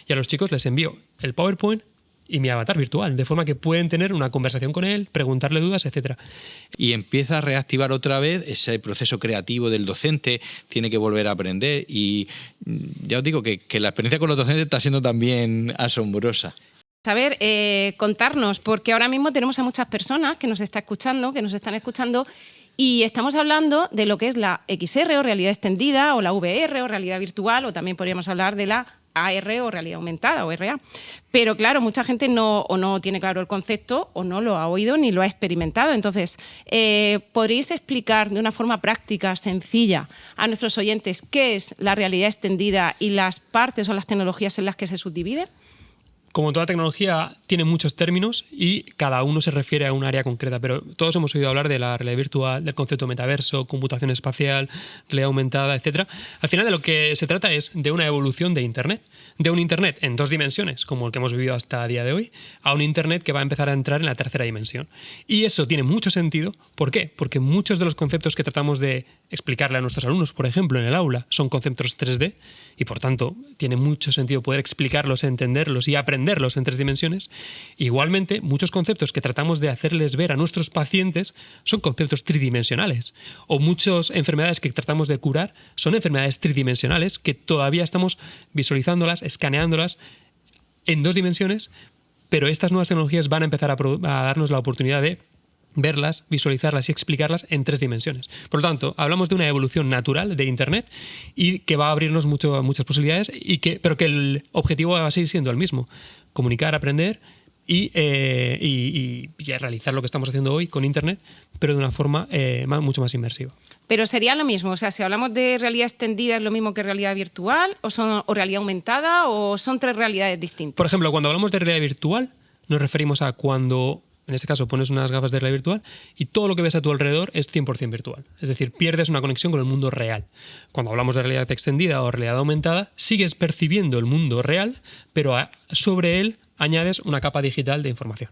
y a los chicos les envío el PowerPoint y mi avatar virtual, de forma que pueden tener una conversación con él, preguntarle dudas, etcétera. Y empieza a reactivar otra vez ese proceso creativo del docente, tiene que volver a aprender y ya os digo que la experiencia con los docentes está siendo también asombrosa. A ver, contarnos, porque ahora mismo tenemos a muchas personas que nos están escuchando y estamos hablando de lo que es la XR o realidad extendida o la VR o realidad virtual, o también podríamos hablar de la AR o realidad aumentada o RA. Pero claro, mucha gente no tiene claro el concepto o no lo ha oído ni lo ha experimentado. Entonces, ¿podríais explicar de una forma práctica, sencilla, a nuestros oyentes qué es la realidad extendida y las partes o las tecnologías en las que se subdivide? Como toda tecnología, tiene muchos términos y cada uno se refiere a un área concreta, pero todos hemos oído hablar de la realidad virtual, del concepto de metaverso, computación espacial, realidad aumentada, etc. Al final de lo que se trata es de una evolución de Internet, de un Internet en 2 dimensiones, como el que hemos vivido hasta el día de hoy, a un Internet que va a empezar a entrar en la 3ª dimensión. Y eso tiene mucho sentido. ¿Por qué? Porque muchos de los conceptos que tratamos de explicarle a nuestros alumnos, por ejemplo, en el aula, son conceptos 3D y, por tanto, tiene mucho sentido poder explicarlos, entenderlos y aprenderlos en 3 dimensiones. Igualmente, muchos conceptos que tratamos de hacerles ver a nuestros pacientes son conceptos tridimensionales. O muchas enfermedades que tratamos de curar son enfermedades tridimensionales que todavía estamos visualizándolas, escaneándolas en 2 dimensiones, pero estas nuevas tecnologías van a empezar a darnos la oportunidad de verlas, visualizarlas y explicarlas en 3 dimensiones. Por lo tanto, hablamos de una evolución natural de Internet y que va a abrirnos muchas posibilidades, pero que el objetivo va a seguir siendo el mismo: comunicar, aprender y realizar lo que estamos haciendo hoy con Internet, pero de una forma mucho más inmersiva. Pero sería lo mismo, o sea, si hablamos de realidad extendida, ¿es lo mismo que realidad virtual o realidad aumentada, o son 3 realidades distintas? Por ejemplo, cuando hablamos de realidad virtual, nos referimos a cuando, en este caso, pones unas gafas de realidad virtual y todo lo que ves a tu alrededor es 100% virtual. Es decir, pierdes una conexión con el mundo real. Cuando hablamos de realidad extendida o realidad aumentada, sigues percibiendo el mundo real, pero sobre él añades una capa digital de información.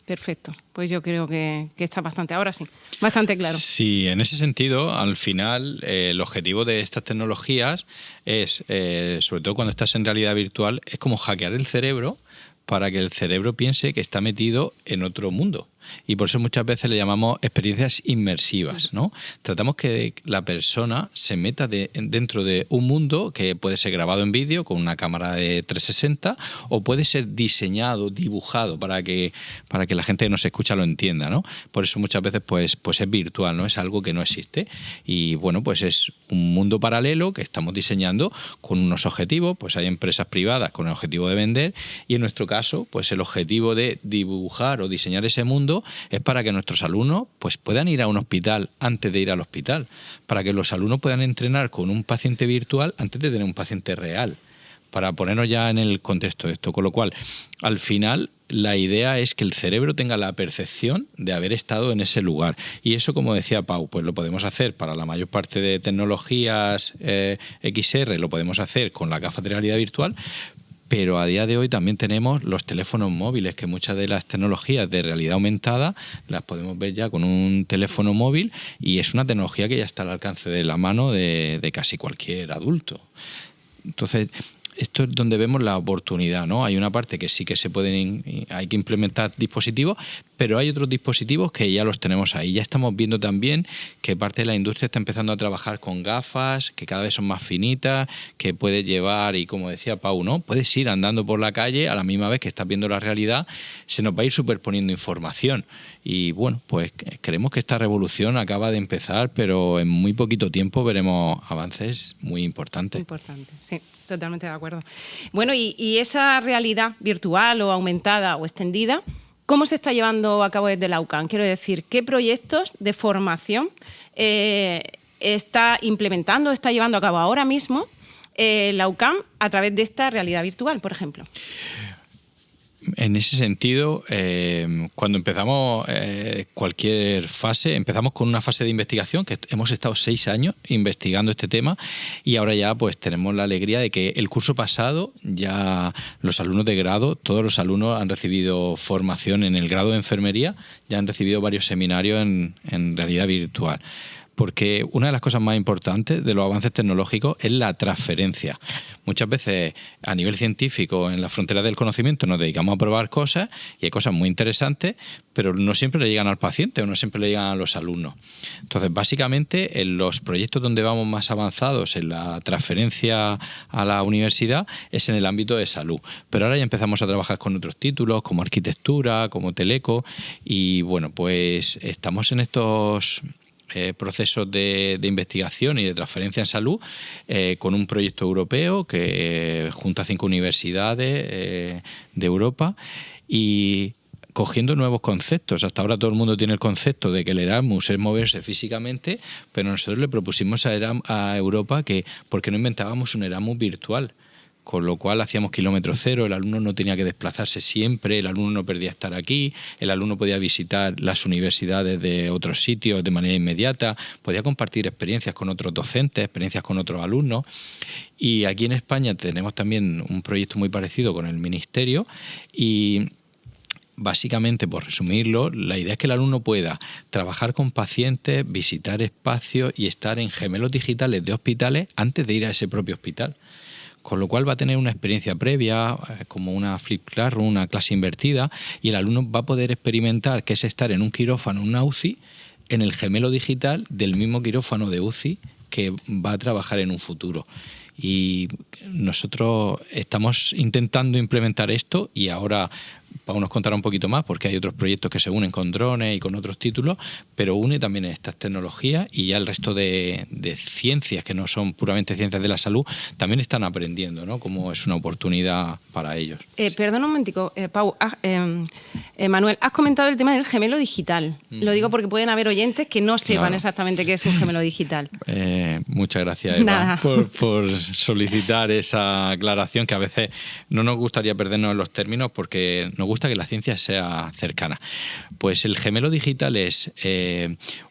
Perfecto. Pues yo creo que está bastante claro. Sí, en ese sentido, al final, el objetivo de estas tecnologías es, sobre todo cuando estás en realidad virtual, es como hackear el cerebro para que el cerebro piense que está metido en otro mundo. Y por eso muchas veces le llamamos experiencias inmersivas, ¿no? Tratamos que la persona se meta dentro de un mundo que puede ser grabado en vídeo con una cámara de 360 o puede ser diseñado, dibujado para que la gente que nos escucha lo entienda, ¿no? Por eso muchas veces pues es virtual, ¿no? Es algo que no existe. Y bueno, pues es un mundo paralelo que estamos diseñando con unos objetivos. Pues hay empresas privadas con el objetivo de vender y en nuestro caso, pues el objetivo de dibujar o diseñar ese mundo es para que nuestros alumnos pues puedan ir a un hospital antes de ir al hospital, para que los alumnos puedan entrenar con un paciente virtual antes de tener un paciente real, para ponernos ya en el contexto de esto. Con lo cual, al final, la idea es que el cerebro tenga la percepción de haber estado en ese lugar. Y eso, como decía Pau, pues lo podemos hacer para la mayor parte de tecnologías XR, lo podemos hacer con la gafas de realidad virtual. Pero a día de hoy también tenemos los teléfonos móviles, que muchas de las tecnologías de realidad aumentada las podemos ver ya con un teléfono móvil y es una tecnología que ya está al alcance de la mano de casi cualquier adulto. Entonces, esto es donde vemos la oportunidad, ¿no? Hay una parte que sí que hay que implementar dispositivos, pero hay otros dispositivos que ya los tenemos ahí. Ya estamos viendo también que parte de la industria está empezando a trabajar con gafas, que cada vez son más finitas, que puedes llevar, y como decía Pau, ¿no? Puedes ir andando por la calle a la misma vez que estás viendo la realidad, se nos va a ir superponiendo información. Y bueno, pues creemos que esta revolución acaba de empezar, pero en muy poquito tiempo veremos avances muy importantes. Importante, sí, totalmente de acuerdo. Bueno, y esa realidad virtual o aumentada o extendida, ¿cómo se está llevando a cabo desde la UCAM? Quiero decir, ¿qué proyectos de formación está implementando, está llevando a cabo ahora mismo la UCAM a través de esta realidad virtual, por ejemplo? En ese sentido, cuando empezamos cualquier fase, empezamos con una fase de investigación, que hemos estado 6 años investigando este tema y ahora ya pues tenemos la alegría de que el curso pasado ya los alumnos de grado, todos los alumnos han recibido formación en el grado de enfermería, ya han recibido varios seminarios en realidad virtual. porque una de las cosas más importantes de los avances tecnológicos es la transferencia. Muchas veces a nivel científico, en la frontera del conocimiento, nos dedicamos a probar cosas y hay cosas muy interesantes, pero no siempre le llegan al paciente o no siempre le llegan a los alumnos. Entonces, básicamente, en los proyectos donde vamos más avanzados en la transferencia a la universidad es en el ámbito de salud. Pero ahora ya empezamos a trabajar con otros títulos, como arquitectura, como teleco, y bueno, pues estamos en estos procesos de investigación y de transferencia en salud con un proyecto europeo que junta 5 universidades de Europa y cogiendo nuevos conceptos. Hasta ahora todo el mundo tiene el concepto de que el Erasmus es moverse físicamente, pero nosotros le propusimos a Europa que ¿por qué no inventábamos un Erasmus virtual? Con lo cual hacíamos kilómetro cero, el alumno no tenía que desplazarse siempre, el alumno no perdía estar aquí, el alumno podía visitar las universidades de otros sitios de manera inmediata, podía compartir experiencias con otros docentes, experiencias con otros alumnos. Y aquí en España tenemos también un proyecto muy parecido con el Ministerio y básicamente, por resumirlo, la idea es que el alumno pueda trabajar con pacientes, visitar espacios y estar en gemelos digitales de hospitales antes de ir a ese propio hospital. Con lo cual va a tener una experiencia previa, como una flip classroom, una clase invertida, y el alumno va a poder experimentar qué es estar en un quirófano, en una UCI, en el gemelo digital del mismo quirófano de UCI que va a trabajar en un futuro. Y nosotros estamos intentando implementar esto y ahora Pau nos contará un poquito más porque hay otros proyectos que se unen con drones y con otros títulos, pero une también estas tecnologías y ya el resto de ciencias que no son puramente ciencias de la salud también están aprendiendo, ¿no? Como es una oportunidad para ellos. Perdona un momentico, Pau. Manuel, has comentado el tema del gemelo digital. Lo digo porque pueden haber oyentes que no sepan exactamente qué es un gemelo digital. Muchas gracias, Eva, por solicitar esa aclaración, que a veces no nos gustaría perdernos en los términos porque nos gusta que la ciencia sea cercana. Pues el gemelo digital es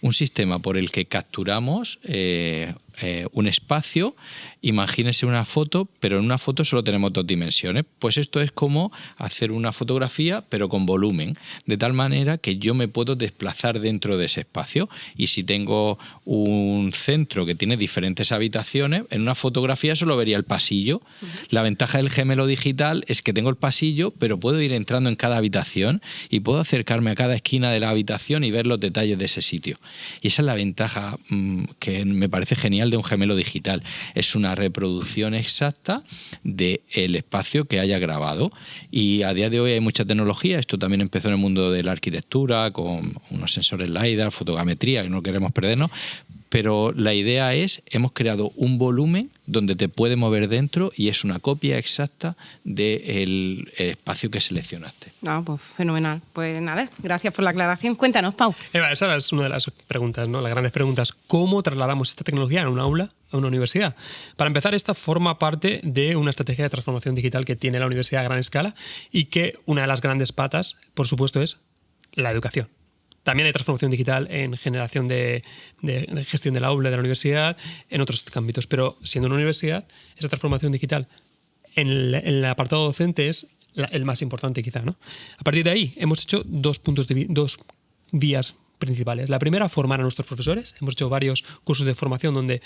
un sistema por el que capturamos un espacio. Imagínese una foto, pero en una foto solo tenemos 2 dimensiones. Pues esto es como hacer una fotografía, pero con volumen, de tal manera que yo me puedo desplazar dentro de ese espacio. Y si tengo un centro que tiene diferentes habitaciones, en una fotografía solo vería el pasillo. La ventaja del gemelo digital es que tengo el pasillo, pero puedo ir entrando en cada habitación y puedo acercarme a cada esquina de la habitación y ver los detalles de ese sitio. Y esa es la ventaja que me parece genial de un gemelo digital. Es una reproducción exacta del espacio que haya grabado. Y a día de hoy hay mucha tecnología. Esto también empezó en el mundo de la arquitectura, con unos sensores LiDAR, fotogrametría, que no queremos perdernos. Pero la idea es, hemos creado un volumen donde te puedes mover dentro y es una copia exacta del espacio que seleccionaste. Pues fenomenal. Pues nada, gracias por la aclaración. Cuéntanos, Pau. Eva, esa es una de las preguntas, ¿no? Las grandes preguntas. ¿Cómo trasladamos esta tecnología en un aula, a una universidad? Para empezar, esta forma parte de una estrategia de transformación digital que tiene la universidad a gran escala y que una de las grandes patas, por supuesto, es la educación. También hay transformación digital en generación de gestión del aula de la universidad, en otros ámbitos. Pero siendo una universidad, esa transformación digital en el apartado docente es el más importante quizá, ¿no? A partir de ahí hemos hecho dos vías principales. La primera, formar a nuestros profesores. Hemos hecho varios cursos de formación donde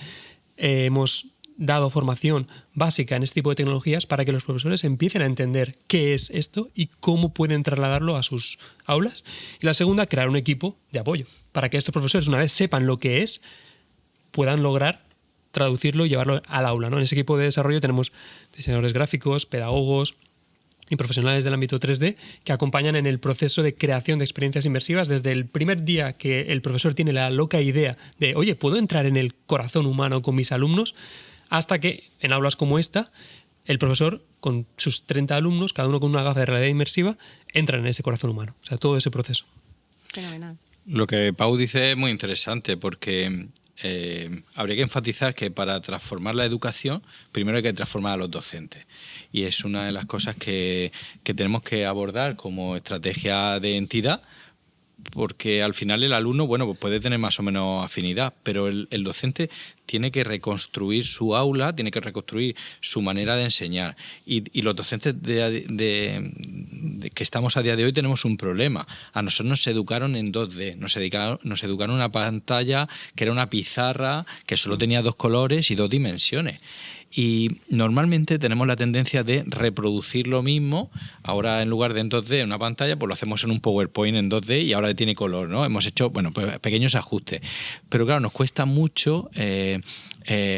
hemos dado formación básica en este tipo de tecnologías para que los profesores empiecen a entender qué es esto y cómo pueden trasladarlo a sus aulas. Y la segunda, crear un equipo de apoyo para que estos profesores, una vez sepan lo que es, puedan lograr traducirlo y llevarlo al aula, ¿no? En ese equipo de desarrollo tenemos diseñadores gráficos, pedagogos y profesionales del ámbito 3D que acompañan en el proceso de creación de experiencias inmersivas desde el primer día que el profesor tiene la loca idea de, oye, ¿puedo entrar en el corazón humano con mis alumnos? Hasta que en aulas como esta, el profesor, con sus 30 alumnos, cada uno con una gafa de realidad inmersiva, entra en ese corazón humano. O sea, todo ese proceso. Fenomenal. Lo que Pau dice es muy interesante porque habría que enfatizar que para transformar la educación, primero hay que transformar a los docentes. Y es una de las cosas que tenemos que abordar como estrategia de entidad, porque al final el alumno, bueno, pues puede tener más o menos afinidad, pero el docente tiene que reconstruir su aula, tiene que reconstruir su manera de enseñar. Y los docentes de que estamos a día de hoy tenemos un problema. A nosotros nos educaron en 2D, nos educaron en una pantalla que era una pizarra que solo tenía 2 colores y 2 dimensiones. Y normalmente tenemos la tendencia de reproducir lo mismo. Ahora, en lugar de en 2D en una pantalla, pues lo hacemos en un PowerPoint en 2D y ahora tiene color, ¿no? Hemos hecho, pues, pequeños ajustes. Pero claro, nos cuesta mucho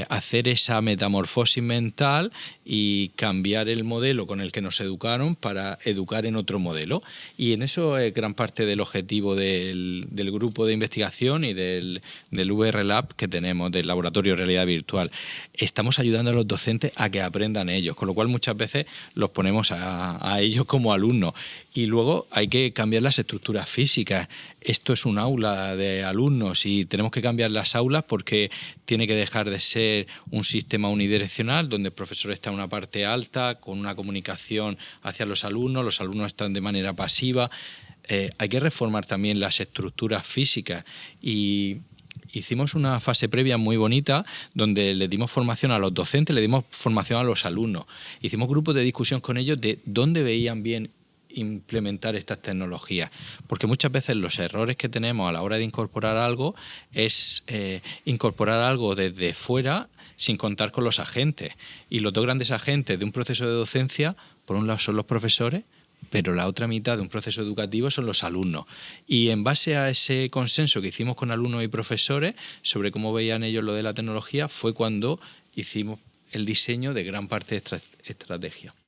hacer esa metamorfosis mental y cambiar el modelo con el que nos educaron para educar en otro modelo. Y en eso es gran parte del objetivo del grupo de investigación y del VR Lab que tenemos, del Laboratorio de Realidad Virtual. Estamos ayudando a los docentes a que aprendan ellos, con lo cual muchas veces los ponemos a ellos como alumnos. Y luego hay que cambiar las estructuras físicas. Esto es un aula de alumnos y tenemos que cambiar las aulas porque tiene que dejar de ser un sistema unidireccional donde el profesor está en una parte alta con una comunicación hacia los alumnos están de manera pasiva. Hay que reformar también las estructuras físicas y hicimos una fase previa muy bonita donde le dimos formación a los docentes, le dimos formación a los alumnos. Hicimos grupos de discusión con ellos de dónde veían bien implementar estas tecnologías, porque muchas veces los errores que tenemos a la hora de incorporar algo es incorporar algo desde fuera sin contar con los agentes, y los 2 grandes agentes de un proceso de docencia, por un lado son los profesores, pero la otra mitad de un proceso educativo son los alumnos. Y en base a ese consenso que hicimos con alumnos y profesores sobre cómo veían ellos lo de la tecnología, fue cuando hicimos el diseño de gran parte de esta estrategia.